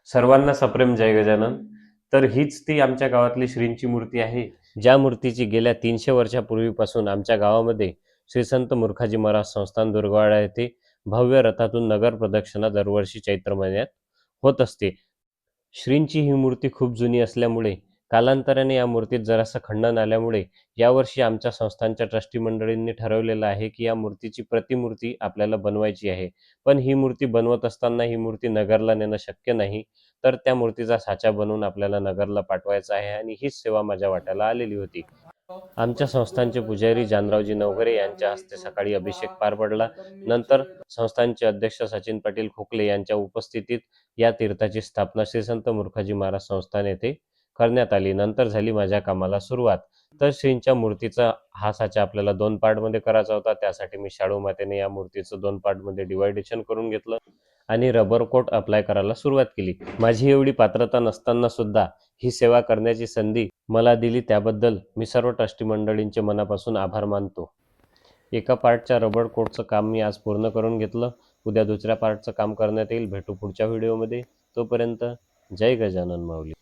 सर्वांना सप्रेम जय गजानन. तर हीच ती आमच्या गावातली श्रींची मूर्ती आहे, ज्या मूर्तीची गेल्या 300 वर्षापूर्वीपासून आमच्या गावामध्ये श्री संत मूर्खाजी महाराज संस्थान दुर्गवाडा येथे भव्य रथातून नगर प्रदक्षिणा दरवर्षी चैत्र महिन्यात होत असते. श्रींची ही मूर्ती खूप जुनी असल्यामुळे कालांतराने या मूर्तीत जरासं खंडन आल्यामुळे यावर्षी आमच्या संस्थानच्या ट्रस्टी मंडळींनी ठरवलेलं आहे की या मूर्तीची प्रतिमूर्ती आपल्याला बनवायची आहे. पण ही मूर्ती बनवत असताना ही मूर्ती नगरला नेणं शक्य नाही, तर त्या मूर्तीचा साचा बनवून आपल्याला नगरला पाठवायचा आहे आणि हीच सेवा माझ्या वाट्याला आलेली होती. आमच्या संस्थानचे पुजारी जानरावजी नवघरे यांच्या हस्ते सकाळी अभिषेक पार पडला. नंतर संस्थानचे अध्यक्ष सचिन पाटील खोकले यांच्या उपस्थितीत या तीर्थाची स्थापना श्री संत मूर्खाजी महाराज संस्थान येथे करण्यात आली. नंतर झाली माझ्या कामाला सुरुवात. तर श्रींच्या मूर्तीचा हा साचा आपल्याला 2 पार्टमध्ये करायचा होता. त्यासाठी मी शाडू मातेने या मूर्तीचं 2 पार्टमध्ये डिवायडेशन करून घेतलं आणि रबर कोट अप्लाय करायला सुरुवात केली. माझी एवढी पात्रता नसताना सुद्धा ही सेवा करण्याची संधी मला दिली त्याबद्दल मी सर्व ट्रस्टी मंडळींचे मनापासून आभार मानतो. एका पार्टच्या रबर कोटचं काम मी आज पूर्ण करून घेतलं. उद्या दुसऱ्या पार्टचं काम करण्यात येईल. भेटू पुढच्या व्हिडिओमध्ये. तोपर्यंत जय गजानन माऊली.